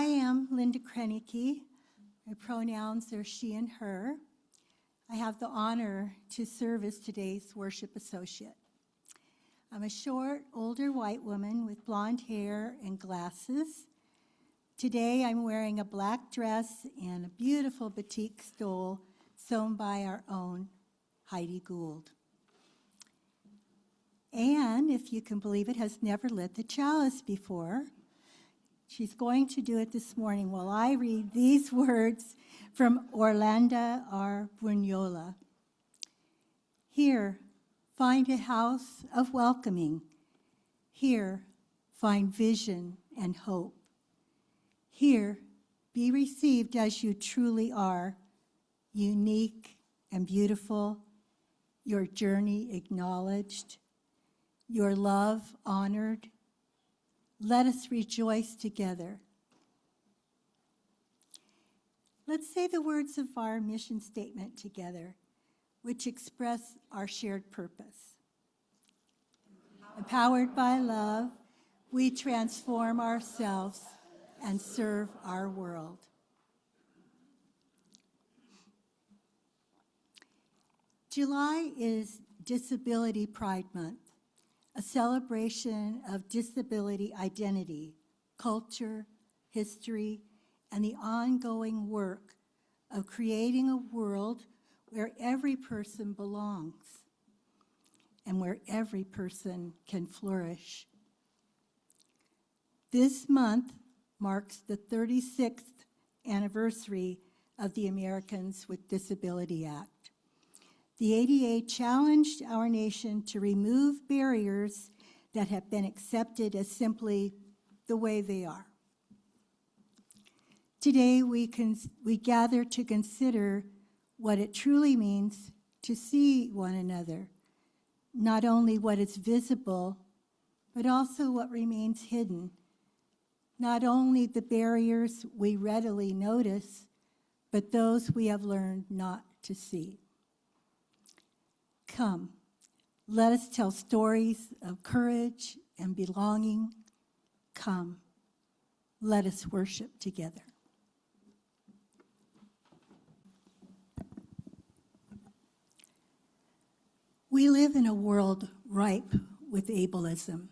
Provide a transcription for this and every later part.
am Linda Krenicky. My pronouns are she and her. I have the honor to serve as today's worship associate. I'm a short, older white woman with blonde hair and glasses. Today I'm wearing a black dress and a beautiful batik stole sewn by our own Heidi Gould. And, if you can believe it, has never lit the chalice before. She's going to do it this morning while I read these words from Orlando R. Brugnola. Here, find a house of welcoming. Here, find vision and hope. Here, be received as you truly are, unique and beautiful, your journey acknowledged, your love honored. Let us rejoice together. Let's say the words of our mission statement together, which express our shared purpose. Empowered by love, we transform ourselves and serve our world. July is Disability Pride Month, a celebration of disability identity, culture, history, and the ongoing work of creating a world where every person belongs and where every person can flourish. This month marks the 36th anniversary of the Americans with Disability Act. The ADA challenged our nation to remove barriers that have been accepted as simply the way they are. Today, we gather to consider what it truly means to see one another, not only what is visible, but also what remains hidden, not only the barriers we readily notice, but those we have learned not to see. Come, let us tell stories of courage and belonging. Come, let us worship together. We live in a world ripe with ableism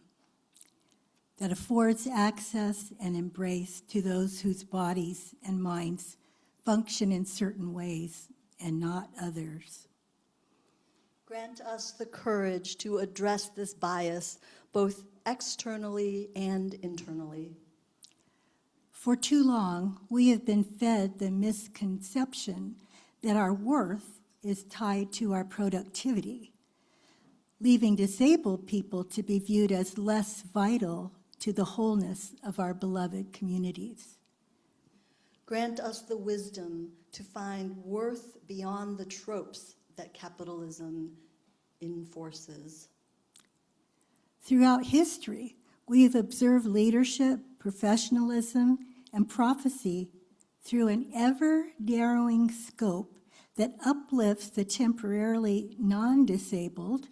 that affords access and embrace to those whose bodies and minds function in certain ways and not others. Grant us the courage to address this bias both externally and internally. For too long, we have been fed the misconception that our worth is tied to our productivity, leaving disabled people to be viewed as less vital to the wholeness of our beloved communities. Grant us the wisdom to find worth beyond the tropes that capitalism enforces. Throughout history, we have observed leadership, professionalism, and prophecy through an ever-narrowing scope that uplifts the temporarily non-disabled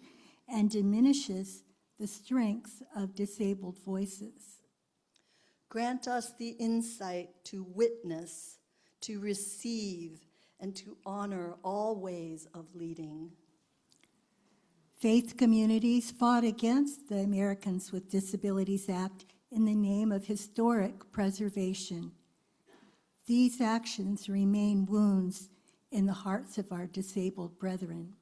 and diminishes the strengths of disabled voices. Grant us the insight to witness, to receive, and to honor all ways of leading. Faith communities fought against the Americans with Disabilities Act in the name of historic preservation. These actions remain wounds in the hearts of our disabled brethren.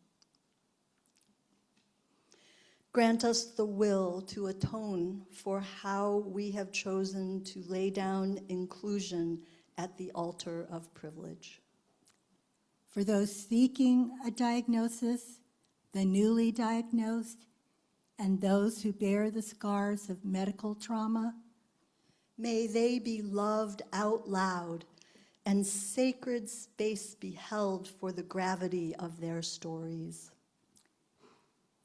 Grant us the will to atone for how we have chosen to lay down inclusion at the altar of privilege. For those seeking a diagnosis, the newly diagnosed, and those who bear the scars of medical trauma, may they be loved out loud and sacred space be held for the gravity of their stories.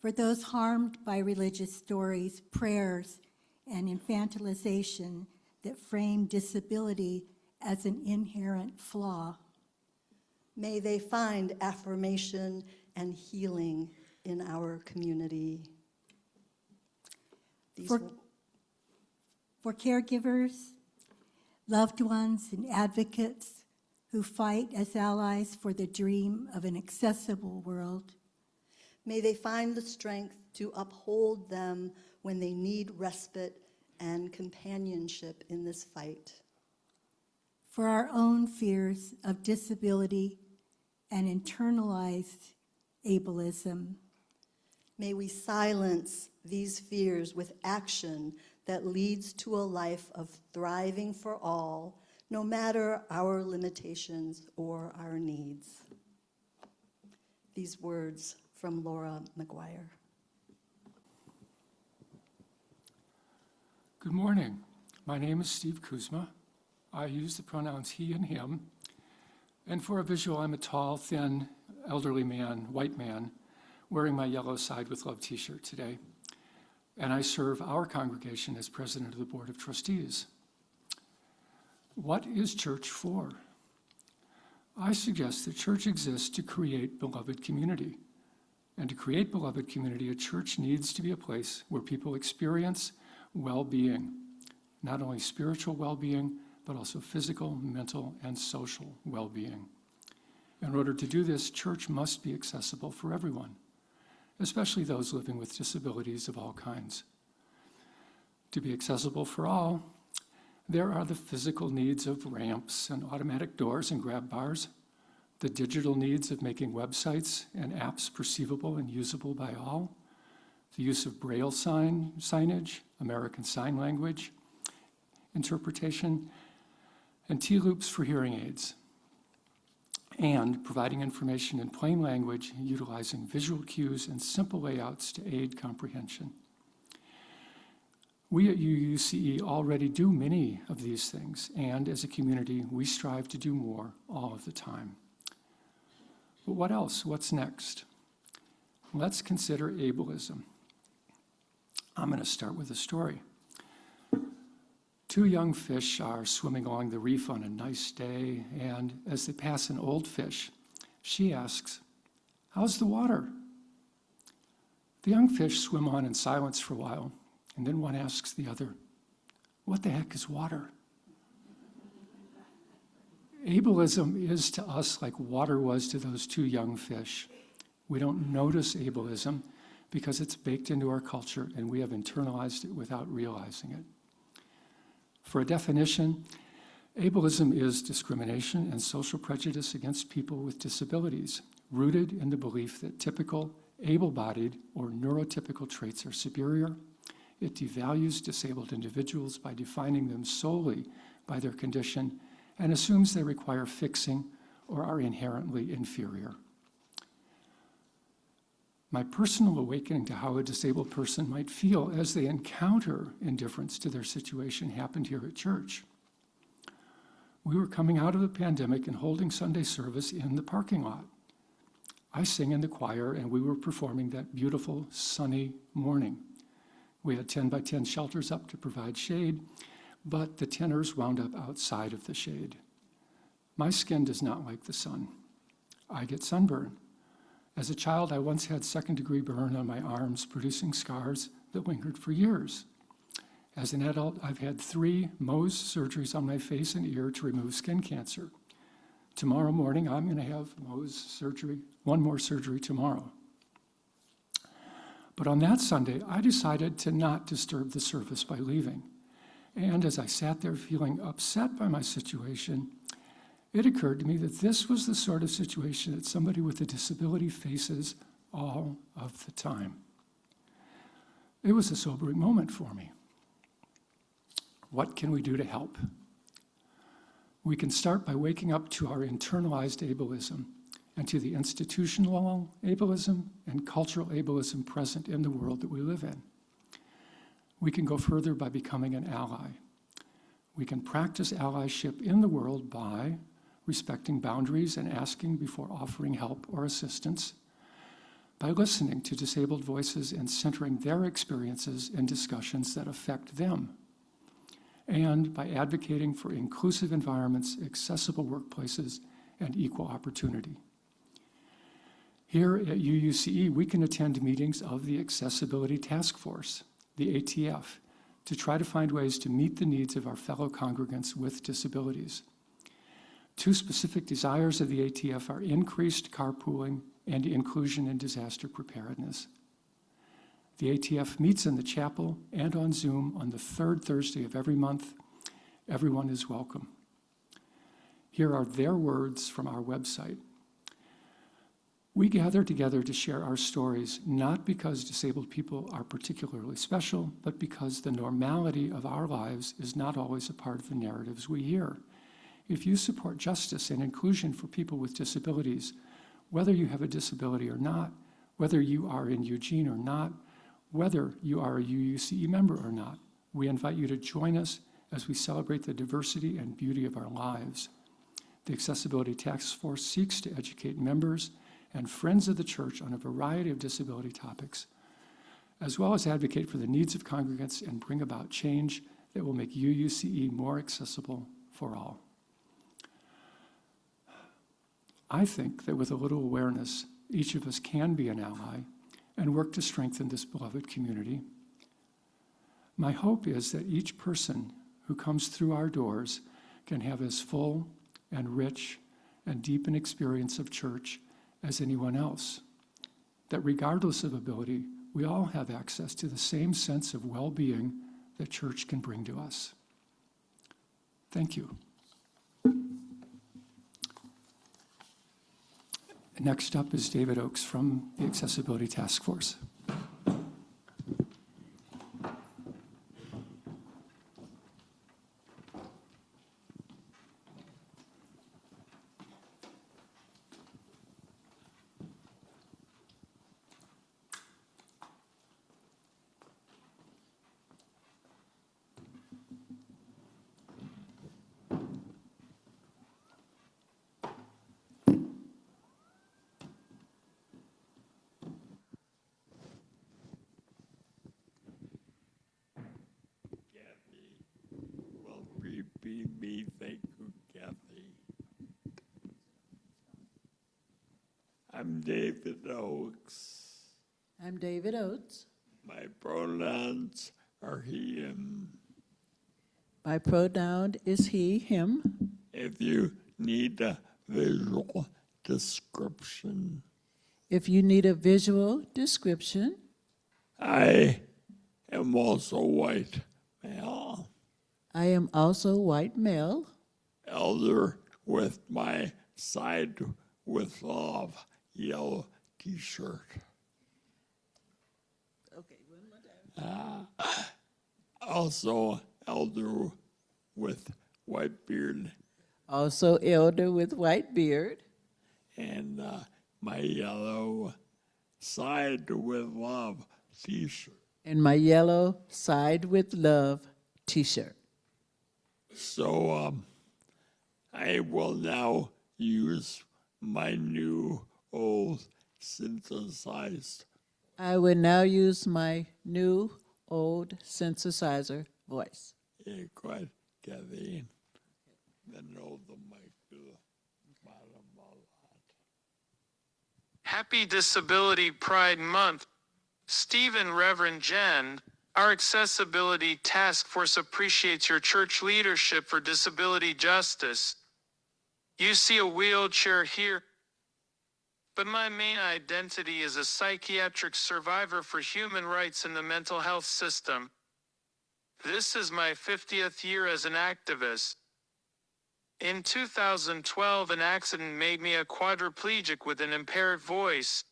For those harmed by religious stories, prayers, and infantilization that frame disability as an inherent flaw, may they find affirmation and healing in our community. For caregivers, loved ones and advocates who fight as allies for the dream of an accessible world. May they find the strength to uphold them when they need respite and companionship in this fight. For our own fears of disability and internalized ableism, may we silence these fears with action that leads to a life of thriving for all, no matter our limitations or our needs. These words from Laura McGuire. Good morning. My name is Steve Kuzma. I use the pronouns he and him. And for a visual, I'm a tall, thin, elderly man, white man, wearing my yellow Side with Love t-shirt today. And I serve our congregation as president of the Board of Trustees. What is church for? I suggest that church exists to create beloved community. And to create beloved community, a church needs to be a place where people experience well-being, not only spiritual well-being, but also physical, mental, and social well-being. In order to do this, church must be accessible for everyone, especially those living with disabilities of all kinds. To be accessible for all, there are the physical needs of ramps and automatic doors and grab bars, the digital needs of making websites and apps perceivable and usable by all, the use of Braille signage, American Sign Language interpretation, and T-loops for hearing aids, and providing information in plain language utilizing visual cues and simple layouts to aid comprehension. We at UUCE already do many of these things, and as a community, we strive to do more all of the time. But what else? What's next? Let's consider ableism. I'm going to start with a story. Two young fish are swimming along the reef on a nice day, and as they pass an old fish, she asks, "How's the water?" The young fish swim on in silence for a while, and then one asks the other, "What the heck is water?" Ableism is to us like water was to those two young fish. We don't notice ableism because it's baked into our culture and we have internalized it without realizing it. For a definition, ableism is discrimination and social prejudice against people with disabilities, rooted in the belief that typical, able-bodied, or neurotypical traits are superior. It devalues disabled individuals by defining them solely by their condition and assumes they require fixing or are inherently inferior. My personal awakening to how a disabled person might feel as they encounter indifference to their situation happened here at church. We were coming out of the pandemic and holding Sunday service in the parking lot. I sing in the choir, and we were performing that beautiful, sunny morning. We had 10 by 10 shelters up to provide shade, but the tenors wound up outside of the shade. My skin does not like the sun. I get sunburn. As a child, I once had second-degree burn on my arms, producing scars that lingered for years. As an adult, I've had 3 Mohs surgeries on my face and ear to remove skin cancer. Tomorrow morning, I'm going to have Mohs surgery, 1 more surgery tomorrow. But on that Sunday, I decided to not disturb the service by leaving. And as I sat there feeling upset by my situation, it occurred to me that this was the sort of situation that somebody with a disability faces all of the time. It was a sobering moment for me. What can we do to help? We can start by waking up to our internalized ableism and to the institutional ableism and cultural ableism present in the world that we live in. We can go further by becoming an ally. We can practice allyship in the world by respecting boundaries and asking before offering help or assistance, by listening to disabled voices and centering their experiences in discussions that affect them, and by advocating for inclusive environments, accessible workplaces, and equal opportunity. Here at UUCE, we can attend meetings of the Accessibility Task Force, the ATF, to try to find ways to meet the needs of our fellow congregants with disabilities. Two specific desires of the ATF are increased carpooling and inclusion in disaster preparedness. The ATF meets in the chapel and on Zoom on the third Thursday of every month. Everyone is welcome. Here are their words from our website. We gather together to share our stories, not because disabled people are particularly special, but because the normality of our lives is not always a part of the narratives we hear. If you support justice and inclusion for people with disabilities, whether you have a disability or not, whether you are in Eugene or not, whether you are a UUCE member or not, we invite you to join us as we celebrate the diversity and beauty of our lives. The Accessibility Task Force seeks to educate members and friends of the church on a variety of disability topics, as well as advocate for the needs of congregants and bring about change that will make UUCE more accessible for all. I think that with a little awareness, each of us can be an ally and work to strengthen this beloved community. My hope is that each person who comes through our doors can have as full and rich and deep an experience of church as anyone else. That regardless of ability, we all have access to the same sense of well-being that church can bring to us. Thank you. Next up is David Oakes from the Accessibility Task Force. Thank you, Kathy. I'm David Oakes. I'm David Oates. My pronouns are he, him. My pronoun is he, him. If you need a visual description, If you need a visual description, I am also white male, I am also white male, elder with my side with love yellow t-shirt. Okay, one more time. Also elder with white beard Also elder with white beard, and my yellow side with love t-shirt. and my yellow Side with Love t-shirt. So I will now use my new old synthesized. I will now use my new old synthesizer voice. Go ahead, Kathy. Then hold the mic to the bottom of that. Happy Disability Pride Month. Stephen Reverend Jen, our Accessibility Task Force appreciates your church leadership for disability justice. You see a wheelchair here, but my main identity is a psychiatric survivor for human rights in the mental health system. This is my 50th year as an activist. In 2012, an accident made me a quadriplegic with an impaired voice.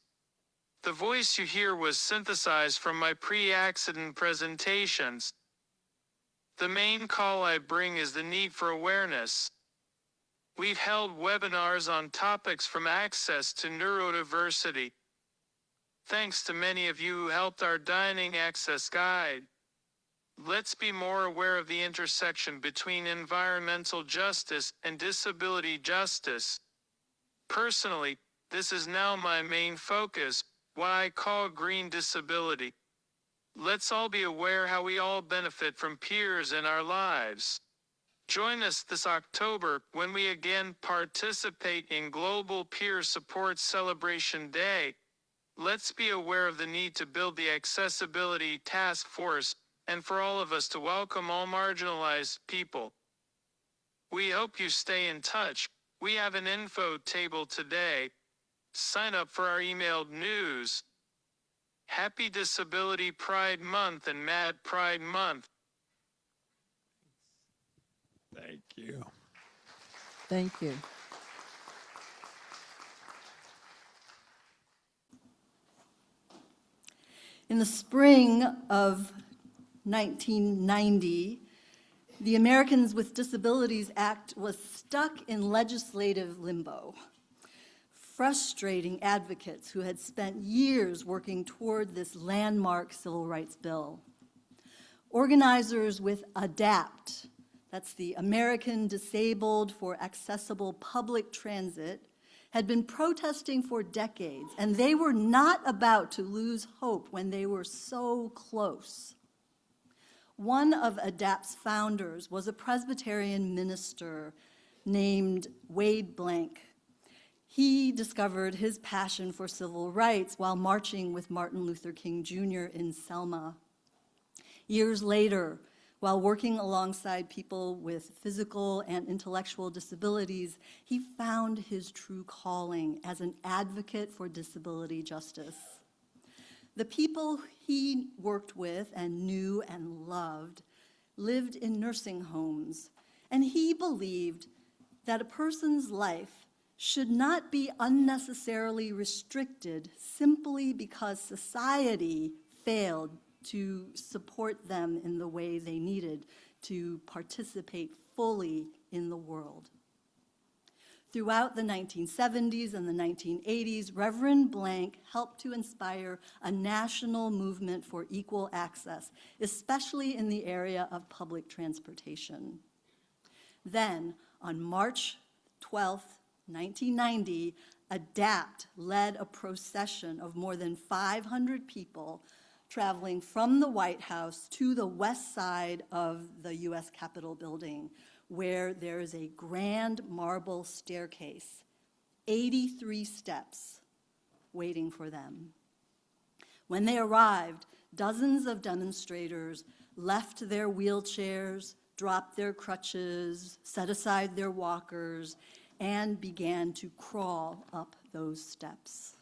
The voice you hear was synthesized from my pre-accident presentations. The main call I bring is the need for awareness. We've held webinars on topics from access to neurodiversity. Thanks to many of you who helped our dining access guide. Let's be more aware of the intersection between environmental justice and disability justice. Personally, this is now my main focus, what I call green disability. Let's all be aware how we all benefit from peers in our lives. Join us this October when we again participate in Global Peer Support Celebration Day. Let's be aware of the need to build the Accessibility Task Force and for all of us to welcome all marginalized people. We hope you stay in touch. We have an info table today. Sign up for our emailed news. Happy Disability Pride Month and Mad Pride Month. Thank you. Thank you. In the spring of 1990, the Americans with Disabilities Act was stuck in legislative limbo. Frustrating advocates who had spent years working toward this landmark civil rights bill. Organizers with ADAPT, that's the American Disabled for Accessible Public Transit, had been protesting for decades, and they were not about to lose hope when they were so close. One of ADAPT's founders was a Presbyterian minister named Wade Blank. He discovered his passion for civil rights while marching with Martin Luther King Jr. in Selma. Years later, while working alongside people with physical and intellectual disabilities, he found his true calling as an advocate for disability justice. The people he worked with and knew and loved lived in nursing homes, and he believed that a person's life should not be unnecessarily restricted simply because society failed to support them in the way they needed to participate fully in the world. Throughout the 1970s and the 1980s, Reverend Blank helped to inspire a national movement for equal access, especially in the area of public transportation. Then, on March 12, 1990, ADAPT led a procession of more than 500 people traveling from the White House to the west side of the U.S. Capitol building, where there is a grand marble staircase, 83 steps, waiting for them. When they arrived, dozens of demonstrators left their wheelchairs, dropped their crutches, set aside their walkers, and began to crawl up those steps.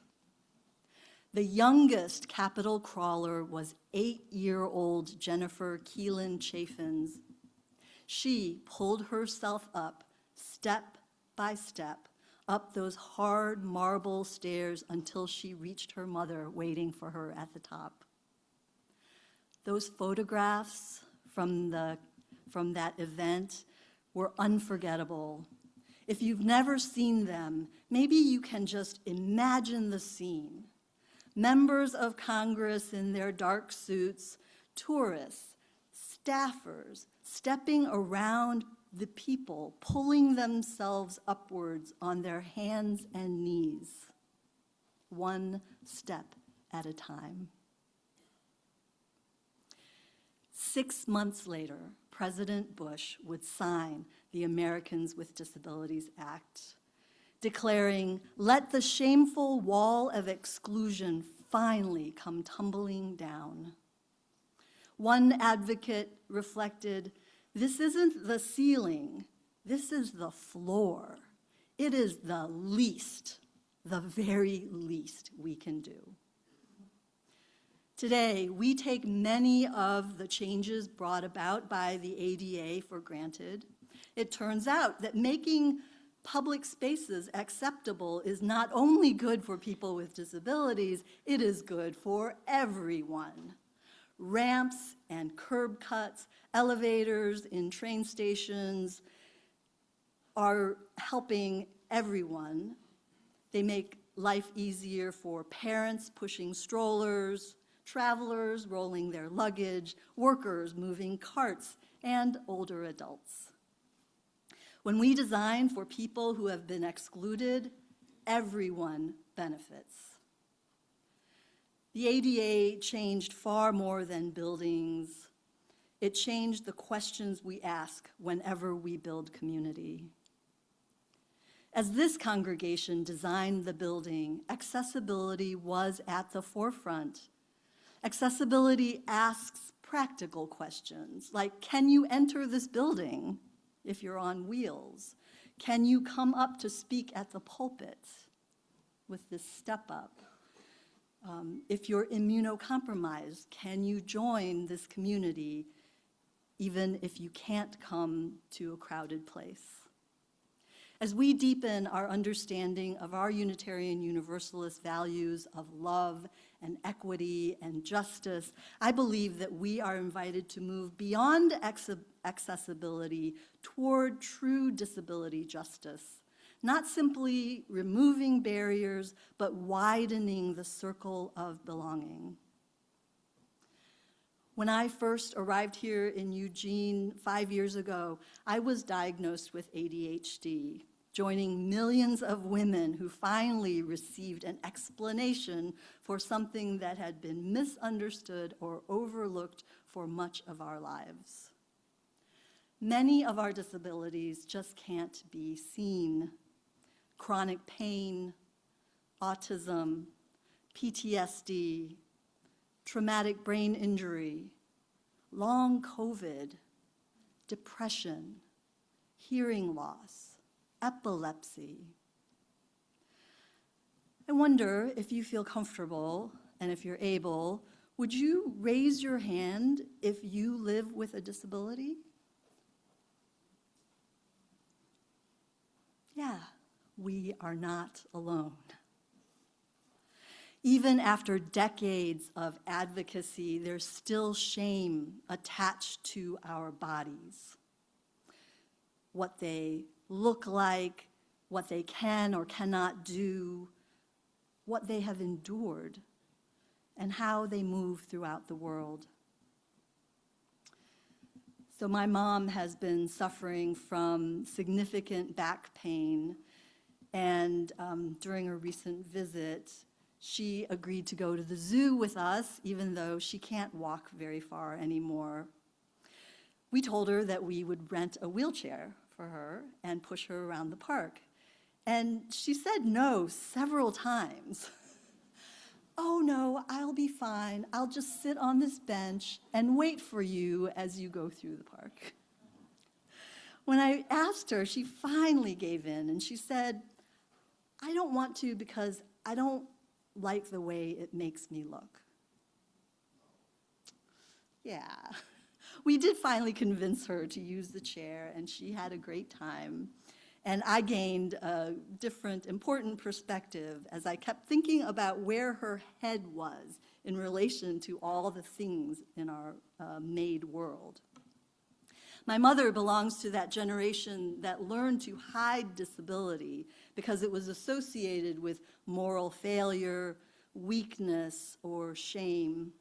The youngest Capitol crawler was 8-year-old Jennifer Keelan Chaffins. She pulled herself up, step by step, up those hard marble stairs until she reached her mother waiting for her at the top. Those photographs from that event were unforgettable. If you've never seen them, maybe you can just imagine the scene. Members of Congress in their dark suits, tourists, staffers, stepping around the people, pulling themselves upwards on their hands and knees, one step at a time. 6 months later, President Bush would sign the Americans with Disabilities Act, declaring, "Let the shameful wall of exclusion finally come tumbling down." One advocate reflected, "This isn't the ceiling, this is the floor. It is the least, the very least we can do." Today, we take many of the changes brought about by the ADA for granted. It turns out that making public spaces acceptable is not only good for people with disabilities, it is good for everyone. Ramps and curb cuts, elevators in train stations are helping everyone. They make life easier for parents pushing strollers, travelers rolling their luggage, workers moving carts, and older adults. When we design for people who have been excluded, everyone benefits. The ADA changed far more than buildings. It changed the questions we ask whenever we build community. As this congregation designed the building, accessibility was at the forefront. Accessibility asks practical questions, like, can you enter this building if you're on wheels? Can you come up to speak at the pulpit with this step up? If you're immunocompromised, can you join this community even if you can't come to a crowded place? As we deepen our understanding of our Unitarian Universalist values of love and equity and justice, I believe that we are invited to move beyond accessibility toward true disability justice, not simply removing barriers, but widening the circle of belonging. When I first arrived here in Eugene 5 years ago, I was diagnosed with ADHD, joining millions of women who finally received an explanation for something that had been misunderstood or overlooked for much of our lives. Many of our disabilities just can't be seen. Chronic pain, autism, PTSD, traumatic brain injury, long COVID, depression, hearing loss, epilepsy. I wonder if you feel comfortable and if you're able, would you raise your hand if you live with a disability? Yeah, we are not alone. Even after decades of advocacy, there's still shame attached to our bodies. What they look like, what they can or cannot do, what they have endured, and how they move throughout the world. So my mom has been suffering from significant back pain, and during a recent visit, she agreed to go to the zoo with us, even though she can't walk very far anymore. We told her that we would rent a wheelchair for her and push her around the park. And she said no several times. Oh no, I'll be fine. I'll just sit on this bench and wait for you as you go through the park. When I asked her, she finally gave in and she said, I don't want to because I don't like the way it makes me look. Yeah. We did finally convince her to use the chair, and she had a great time. And I gained a different, important perspective as I kept thinking about where her head was in relation to all the things in our made world. My mother belongs to that generation that learned to hide disability because it was associated with moral failure, weakness, or shame.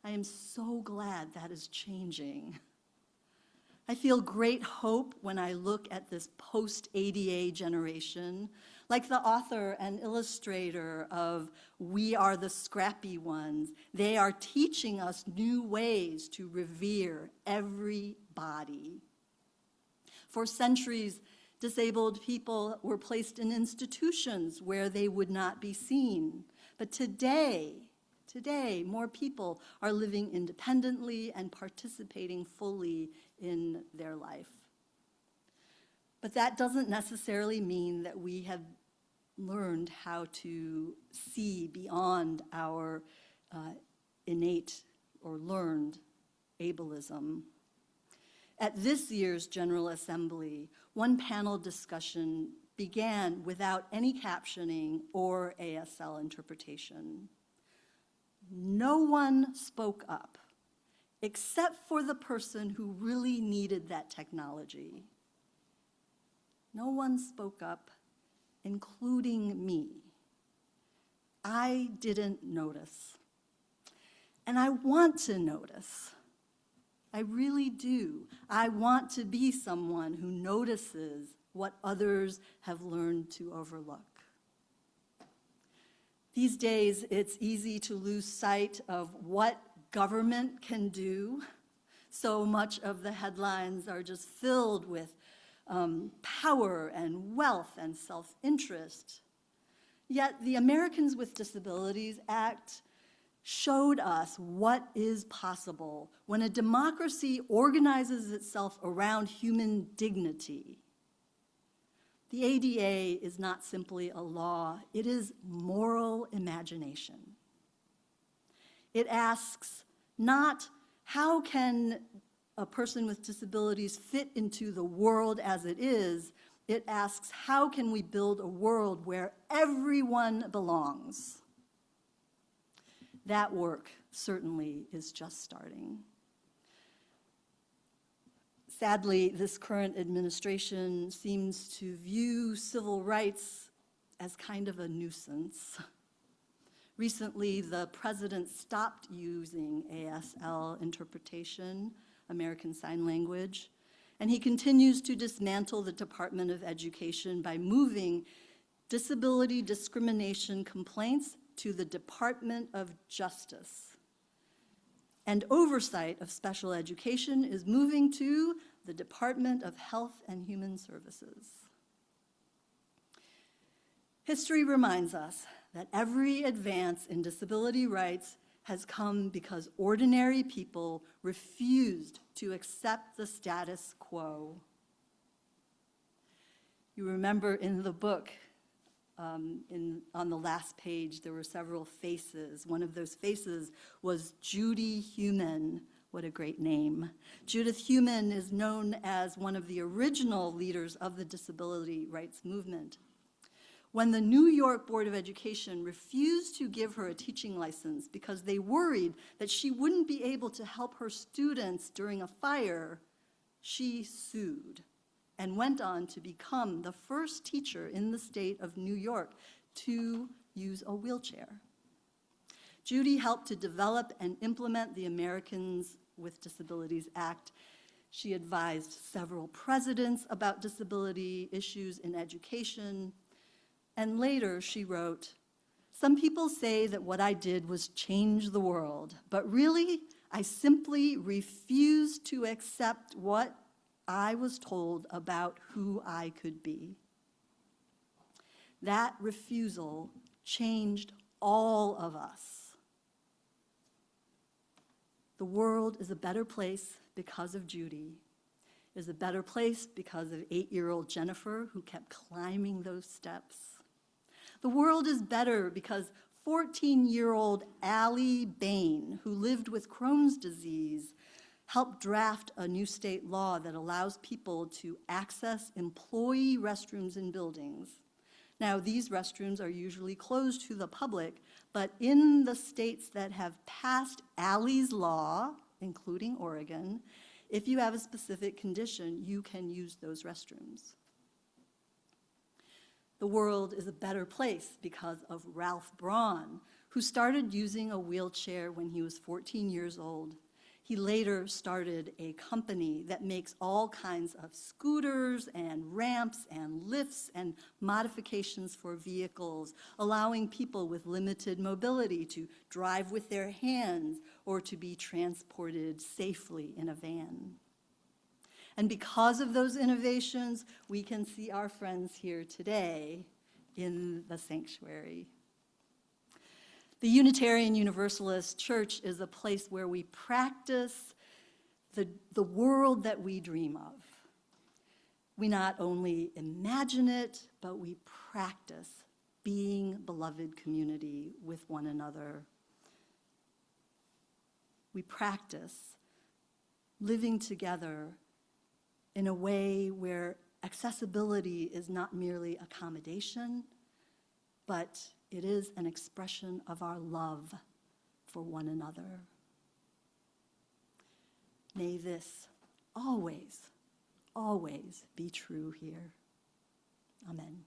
I am so glad that is changing. I feel great hope when I look at this post-ADA generation, like the author and illustrator of We Are the Scrappy Ones. They are teaching us new ways to revere every body. For centuries, disabled people were placed in institutions where they would not be seen. But today, more people are living independently and participating fully in their life. But that doesn't necessarily mean that we have learned how to see beyond our innate or learned ableism. At this year's General Assembly, one panel discussion began without any captioning or ASL interpretation. No one spoke up, except for the person who really needed that technology. No one spoke up, including me. I didn't notice. And I want to notice. I really do. I want to be someone who notices what others have learned to overlook. These days, it's easy to lose sight of what government can do. So much of the headlines are just filled with power and wealth and self-interest. Yet the Americans with Disabilities Act showed us what is possible when a democracy organizes itself around human dignity. The ADA is not simply a law, it is moral imagination. It asks not how can a person with disabilities fit into the world as it is, it asks how can we build a world where everyone belongs. That work certainly is just starting. Sadly, this current administration seems to view civil rights as kind of a nuisance. Recently, the president stopped using ASL interpretation, American Sign Language, and he continues to dismantle the Department of Education by moving disability discrimination complaints to the Department of Justice. And oversight of special education is moving to the Department of Health and Human Services. History reminds us that every advance in disability rights has come because ordinary people refused to accept the status quo. You remember in the book, on the last page, there were several faces. One of those faces was Judy Heumann. What a great name. Judith Heumann is known as one of the original leaders of the disability rights movement. When the New York Board of Education refused to give her a teaching license because they worried that she wouldn't be able to help her students during a fire, she sued and went on to become the first teacher in the state of New York to use a wheelchair. Judy helped to develop and implement the Americans with Disabilities Act. She advised several presidents about disability issues in education. And later she wrote, "Some people say that what I did was change the world, but really, I simply refused to accept what I was told about who I could be." That refusal changed all of us. The world is a better place because of Judy. It is a better place because of 8-year-old Jennifer, who kept climbing those steps. The world is better because 14-year-old Allie Bain, who lived with Crohn's disease, helped draft a new state law that allows people to access employee restrooms in buildings. Now, these restrooms are usually closed to the public, but in the states that have passed Allie's law, including Oregon, if you have a specific condition, you can use those restrooms. The world is a better place because of Ralph Braun, who started using a wheelchair when he was 14 years old. He later started a company that makes all kinds of scooters and ramps and lifts and modifications for vehicles, allowing people with limited mobility to drive with their hands or to be transported safely in a van. And because of those innovations, we can see our friends here today in the sanctuary. The Unitarian Universalist Church is a place where we practice the world that we dream of. We not only imagine it, but we practice being beloved community with one another. We practice living together in a way where accessibility is not merely accommodation, but it is an expression of our love for one another. May this always, always be true here. Amen.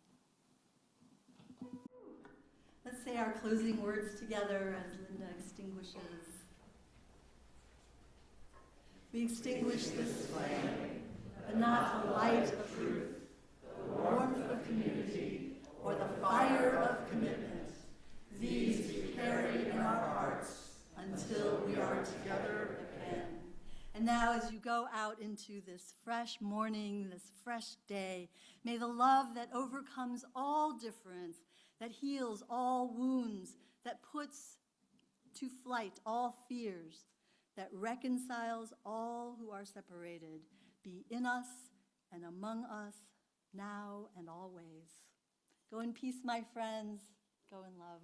Let's say our closing words together as Linda extinguishes. We extinguish this flame, but not the light of truth, the warmth of community, or the fire of commitment. These we carry in our hearts until we are together again. And now as you go out into this fresh morning, this fresh day, may the love that overcomes all difference, that heals all wounds, that puts to flight all fears, that reconciles all who are separated, be in us and among us, now and always. Go in peace, my friends. Go in love.